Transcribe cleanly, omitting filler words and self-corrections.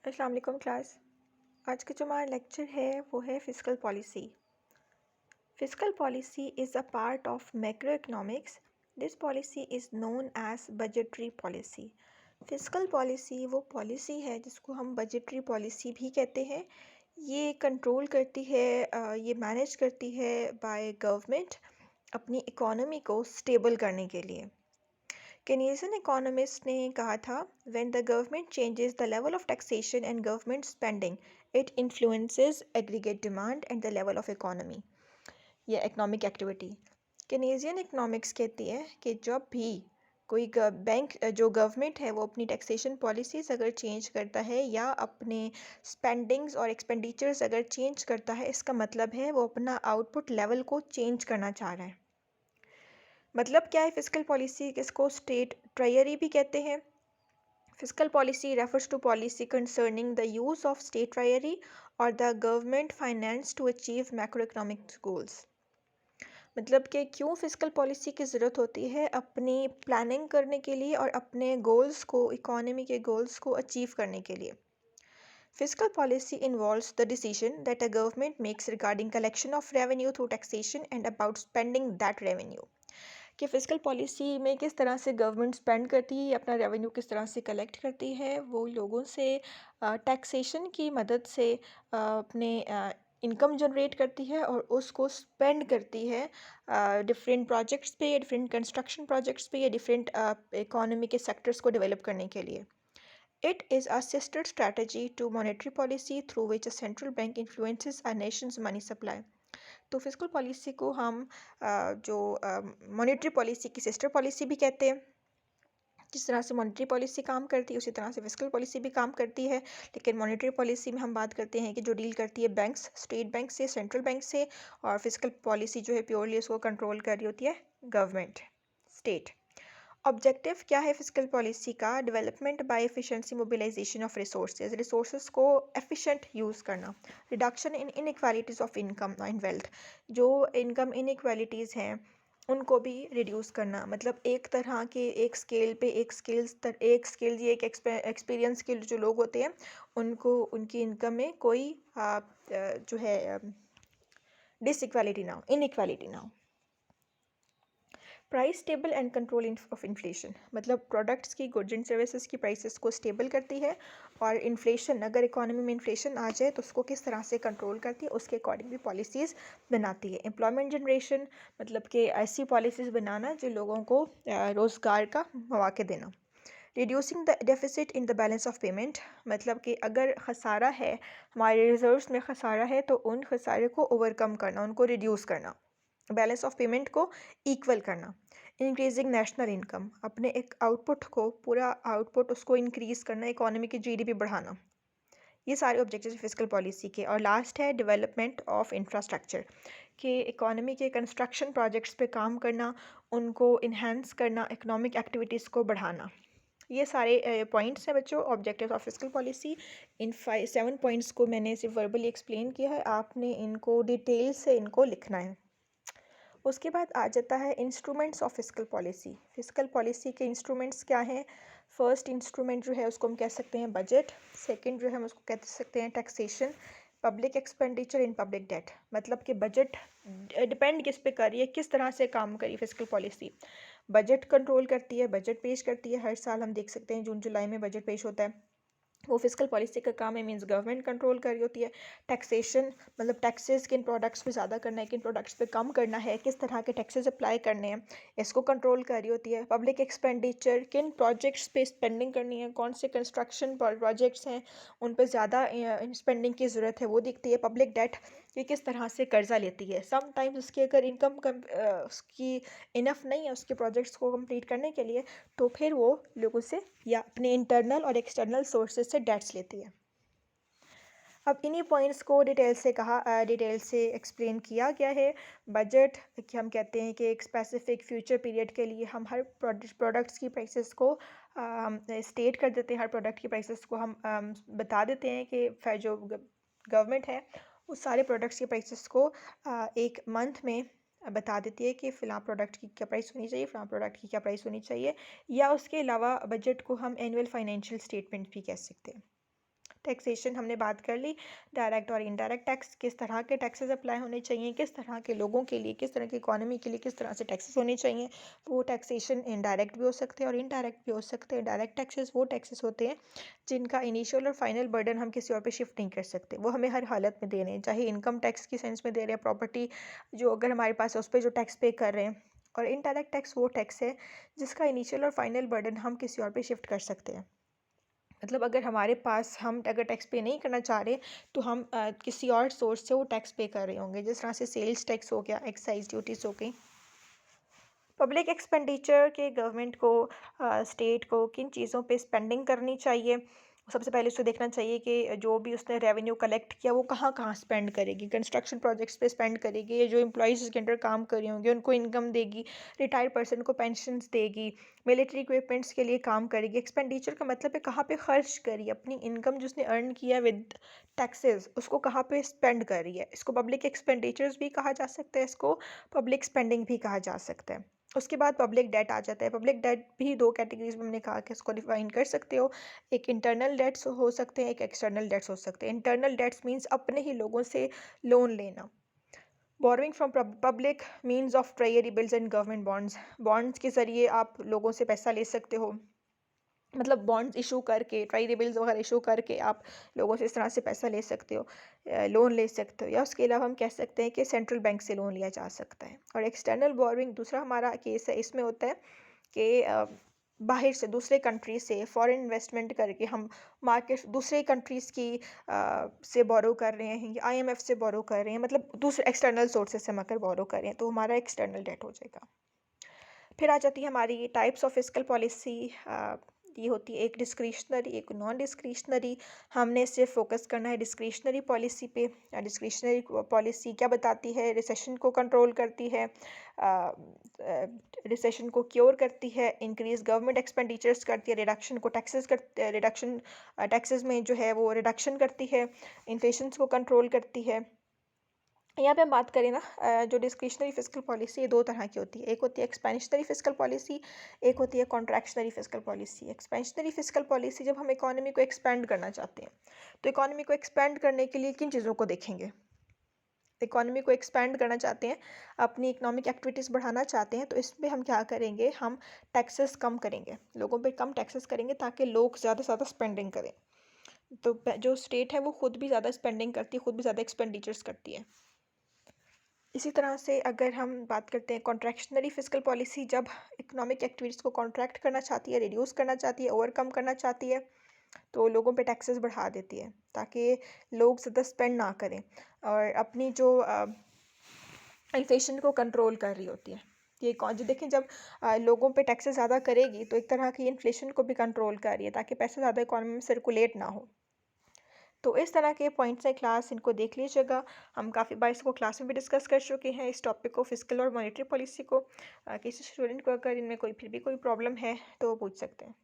अस्सलाम वालेकुम क्लास। आज का जो हमारा लेक्चर है वो है fiscal policy. Fiscal policy is a part of macroeconomics. This policy is known as budgetary policy. Fiscal policy वो पॉलिसी है जिसको हम बजटरी पॉलिसी भी कहते हैं। ये कंट्रोल करती है, ये मैनेज करती है बाय गवर्नमेंट अपनी इकोनॉमी को स्टेबल करने के लिए। केनेडियन इकोनॉमिस्ट ने कहा था, when the government changes the level of taxation and government spending it influences aggregate demand and the level of economy या इकोनॉमिक एक्टिविटी। केनेडियन इकोनॉमिक्स कहती है कि जब भी कोई बैंक जो गवर्नमेंट है वो अपनी टैक्सेशन पॉलिसीज़ अगर चेंज करता है या अपने स्पेंडिंग्स और एक्सपेंडिचर्स अगर चेंज करता है, इसका मतलब है वो अपना आउटपुट लेवल को चेंज करना चाह रहा है। मतलब क्या है फिस्कल पॉलिसी, किसको स्टेट ट्रेजरी भी कहते हैं। Fiscal policy refers to policy concerning the use of state treasury और the government finance to achieve macro economic goals. मतलब कि क्यों फिस्कल पॉलिसी की ज़रूरत होती है अपनी प्लानिंग करने के लिए और अपने गोल्स को, इकोनॉमी के गोल्स को अचीव करने के लिए। Fiscal policy involves the decision that a government makes regarding collection of revenue through taxation and about spending that revenue। कि फ़िस्कल पॉलिसी में किस तरह से गवर्नमेंट स्पेंड करती है, अपना रेवेन्यू किस तरह से कलेक्ट करती है, वो लोगों से टैक्सेशन की मदद से अपने इनकम जनरेट करती है और उसको स्पेंड करती है डिफरेंट प्रोजेक्ट्स पे या डिफरेंट कंस्ट्रक्शन प्रोजेक्ट्स पे या डिफरेंट इकोनॉमी के सेक्टर्स को डेवलप करने के लिए। It is a sister strategy to monetary policy through which a central bank influences a nation's money supply। तो फिस्कल पॉलिसी को हम जो मॉनेटरी पॉलिसी की सिस्टर पॉलिसी भी कहते हैं। जिस तरह से मॉनेटरी पॉलिसी काम करती है उसी तरह से फिस्कल पॉलिसी भी काम करती है, लेकिन मॉनेटरी पॉलिसी में हम बात करते हैं कि जो डील करती है बैंक्स, स्टेट बैंक से, सेंट्रल बैंक से, और फिस्कल पॉलिसी जो है प्योरली उसको कंट्रोल कर रही होती है गवर्नमेंट, स्टेट। ऑब्जेक्टिव क्या है फिस्कल पॉलिसी का? Development by efficiency mobilisation of resources को एफिशिएंट यूज़ करना, reduction in inequalities of income and wealth, जो इनकम इनइक्वालिटीज़ हैं उनको भी रिड्यूस करना। मतलब एक तरह के एक स्केल पे एक स्केल ये एक एक्सपीरियंस के जो लोग होते हैं उनको उनकी इनकम में कोई जो है डिसइक्वालिटी ना हो, इनइक्वालिटी ना हो। Price stable and control of inflation, मतलब प्रोडक्ट्स की, गुड्स एंड सर्विसेज की प्राइसेस को स्टेबल करती है और इन्फ्लेशन, अगर इकोनॉमी में इन्फ्लेशन आ जाए तो उसको किस तरह से कंट्रोल करती है उसके अकॉर्डिंग भी पॉलिसीज़ बनाती है। एम्प्लॉयमेंट जनरेशन, मतलब कि ऐसी पॉलिसीज़ बनाना जो लोगों को रोज़गार का मौके देना। Reducing the deficit in the balance of payment, मतलब कि अगर खसारा है, हमारे रिजर्व्स में खसारा है तो उन खसारे को ओवरकम करना, उनको रिड्यूस करना, बैलेंस ऑफ पेमेंट को इक्वल करना। इंक्रीजिंग नेशनल इनकम, अपने एक आउटपुट को, पूरा आउटपुट उसको इंक्रीज़ करना, इकोनॉमी की जीडीपी बढ़ाना। ये सारे ऑब्जेक्टिव फिस्कल पॉलिसी के। और लास्ट है डेवलपमेंट ऑफ इंफ्रास्ट्रक्चर, कि इकोनॉमी के कंस्ट्रक्शन प्रोजेक्ट्स पे काम करना, उनको इन्हेंस करना, इकोनॉमिक एक्टिविटीज़ को बढ़ाना। ये सारे पॉइंट्स हैं बच्चों, objective of fiscal policy. In 7 points को मैंने सिर्फ वर्बली एक्सप्लेन किया है, आपने इनको डिटेल से इनको लिखना है। उसके बाद आ जाता है instruments of fiscal policy. Fiscal policy के इंस्ट्रूमेंट्स क्या हैं? फर्स्ट इंस्ट्रूमेंट जो है उसको हम कह सकते हैं बजट। सेकंड जो है हम उसको कह सकते हैं taxation. Public expenditure in public debt, मतलब कि बजट डिपेंड किस पे कर रही है, किस तरह से काम करी फिस्कल पॉलिसी। बजट कंट्रोल करती है, बजट पेश करती है, हर साल हम देख सकते हैं जून जुलाई में बजट पेश होता है, वो फिस्कल पॉलिसी का काम है, मींस गवर्नमेंट कंट्रोल कर रही होती है। टैक्सेशन, मतलब टैक्सेस किन प्रोडक्ट्स पे ज़्यादा करना है, किन प्रोडक्ट्स पे कम करना है, किस तरह के टैक्सेस अप्लाई करने हैं, इसको कंट्रोल कर रही होती है। पब्लिक एक्सपेंडिचर, किन प्रोजेक्ट्स पे स्पेंडिंग करनी है, कौन से कंस्ट्रक्शन प्रोजेक्ट्स हैं उन पर ज़्यादा स्पेंडिंग की ज़रूरत है, वो दिखती है। पब्लिक डेट, ये किस तरह से कर्जा लेती है, समटाइम्स उसकी अगर इनकम उसकी इनफ नहीं है उसके प्रोजेक्ट्स को कंप्लीट करने के लिए, तो फिर वो लोगों से या अपने इंटरनल और एक्सटर्नल सोर्सेज से डेट्स लेती है। अब इन्हीं पॉइंट्स को डिटेल से एक्सप्लेन किया गया है। बजट कि हम कहते हैं कि एक स्पेसिफिक फ्यूचर पीरियड के लिए हम हर प्रोडक्ट्स की प्राइसेस को स्टेट कर देते हैं, हर प्रोडक्ट की प्राइसेस को हम बता देते हैं कि जो गवर्नमेंट है उस सारे प्रोडक्ट्स की प्राइसेस को एक मंथ में बता देती है कि फ़लाँ प्रोडक्ट की क्या प्राइस होनी चाहिए, फ़लाँ प्रोडक्ट की क्या प्राइस होनी चाहिए। या उसके अलावा बजट को हम एनुअल फाइनेंशियल स्टेटमेंट भी कह सकते हैं। टैक्सेशन हमने बात कर ली, डायरेक्ट और इनडायरेक्ट टैक्स, किस तरह के टैक्सेस अप्लाई होने चाहिए, किस तरह के लोगों के लिए, किस तरह की इकोनॉमी के लिए किस तरह से टैक्सेस होने चाहिए। वो टैक्सेशन इनडायरेक्ट भी हो सकते हैं और इनडायरेक्ट भी हो सकते हैं। डायरेक्ट टैक्सेस वो टैक्सेस होते हैं जिनका इनिशियल और फाइनल बर्डन हम किसी और पे शिफ्ट नहीं कर सकते, वो हमें हर हालत में देने हैं, चाहे इनकम टैक्स की सेंस में दे रहे हैं, प्रॉपर्टी जो अगर हमारे पास है उस पर जो टैक्स पे कर रहे हैं। और इनडायरेक्ट टैक्स वो टैक्स है जिसका इनिशियल और फाइनल बर्डन हम किसी और पे शिफ्ट कर सकते हैं। मतलब अगर हमारे पास हम अगर टैक्स पे नहीं करना चाह रहे तो हम किसी और सोर्स से वो टैक्स पे कर रहे होंगे, जिस तरह से सेल्स टैक्स हो गया, एक्साइज ड्यूटीज़ हो गई। पब्लिक एक्सपेंडिचर के गवर्नमेंट को स्टेट को किन चीज़ों पे स्पेंडिंग करनी चाहिए। सबसे पहले उसको देखना चाहिए कि जो भी उसने रेवेन्यू कलेक्ट किया वो कहाँ कहाँ स्पेंड करेगी। कंस्ट्रक्शन प्रोजेक्ट्स पे स्पेंड करेगी, या जो एम्प्लॉयज़ इसके अंडर काम कर रहे होंगे उनको इनकम देगी, रिटायर्ड पर्सन को पेंशन्स देगी, मिलिट्री इक्विपमेंट्स के लिए काम करेगी। एक्सपेंडिचर का मतलब है कहाँ पे खर्च करी, अपनी इनकम जिसने अर्न किया विद टैक्सेस उसको कहाँ पे स्पेंड कर रही है। इसको पब्लिक एक्सपेंडिचर्स भी कहा जा सकता है, इसको पब्लिक स्पेंडिंग भी कहा जा सकता है। उसके बाद पब्लिक डेट आ जाता है। पब्लिक डेट भी दो कैटेगरीज में हमने कहा कि इसको डिफाइन कर सकते हो। एक इंटरनल डेट्स हो सकते हैं, एक एक्सटर्नल डेट्स हो सकते हैं। इंटरनल डेट्स मीन्स अपने ही लोगों से लोन लेना। Borrowing from public means of treasury bills and government bonds. Bonds के ज़रिए आप लोगों से पैसा ले सकते हो, मतलब बॉन्ड्स इशू करके, ट्रेजरी बिल्स वगैरह इशू करके आप लोगों से इस तरह से पैसा ले सकते हो, लोन ले सकते हो। या उसके अलावा हम कह सकते हैं कि सेंट्रल बैंक से लोन लिया जा सकता है। और एक्सटर्नल बोरोइंग दूसरा हमारा केस है, इसमें होता है कि बाहर से दूसरे कंट्री से फॉरेन इन्वेस्टमेंट करके हम मार्केट दूसरे कंट्रीज़ की से बोरो कर रहे हैं, या आईएमएफ से बोरो कर रहे हैं, मतलब दूसरे एक्सटर्नल सोर्सेज से हम अगर बोरो कर रहे हैं तो हमारा एक्सटर्नल डेट हो जाएगा। फिर आ जाती है हमारी टाइप्स ऑफ फिस्कल पॉलिसी। ये होती है एक डिस्क्रिशनरी, एक नॉन डिस्क्रिशनरी। हमने सिर्फ फोकस करना है डिस्क्रिशनरी पॉलिसी पे। डिस्क्रिशनरी पॉलिसी क्या बताती है? रिसेशन को कंट्रोल करती है, रिसेशन को क्योर करती है, इंक्रीज गवर्नमेंट एक्सपेंडिचर्स करती है, रिडक्शन को टैक्सेस कर रिडक्शन टैक्सेस में जो है वो रिडक्शन करती है, इन्फ्लेशन को कंट्रोल करती है। यहाँ पे हम बात करें ना, जो डिस्क्रिशनरी फिस्कल पॉलिसी ये दो तरह की होती है। एक होती है एक्सपेंशनरी फिस्कल पॉलिसी, एक होती है contractionary fiscal policy. Expansionary fiscal policy जब हम इकोनॉमी को एक्सपेंड करना चाहते हैं, तो इकोनॉमी को एक्सपेंड करने के लिए किन चीज़ों को देखेंगे? इकोनॉमी को एक्सपेंड करना चाहते हैं, अपनी इकोनॉमिक एक्टिविटीज़ बढ़ाना चाहते हैं, तो इसमें हम क्या करेंगे? हम टैक्सेस कम करेंगे, लोगों पे कम टैक्सेस करेंगे ताकि लोग ज़्यादा से ज़्यादा स्पेंडिंग करें। तो जो स्टेट है वो खुद भी ज़्यादा स्पेंडिंग करती है, खुद भी ज़्यादा एक्सपेंडिचर्स करती है। इसी तरह से अगर हम बात करते हैं कॉन्ट्रैक्शनरी फिस्कल पॉलिसी, जब इकोनॉमिक एक्टिविटीज़ को कॉन्ट्रैक्ट करना चाहती है, रिड्यूस करना चाहती है, ओवरकम करना चाहती है, तो लोगों पे टैक्सेस बढ़ा देती है ताकि लोग ज़्यादा स्पेंड ना करें और अपनी जो इन्फ्लेशन को कंट्रोल कर रही होती है। ये कौन जो देखें, जब लोगों पे टैक्सेस ज़्यादा करेगी तो एक तरह की इन्फ्लेशन को भी कंट्रोल कर रही है ताकि पैसा ज़्यादा इकोनॉमी में सर्कुलेट ना हो। तो इस तरह के पॉइंट्स हैं क्लास, इनको देख लीजिएगा। हम काफ़ी बार इसको क्लास में भी डिस्कस कर चुके हैं, इस टॉपिक को, फिस्कल और मॉनेटरी पॉलिसी को। किसी स्टूडेंट को अगर इनमें कोई फिर भी कोई प्रॉब्लम है तो वो पूछ सकते हैं।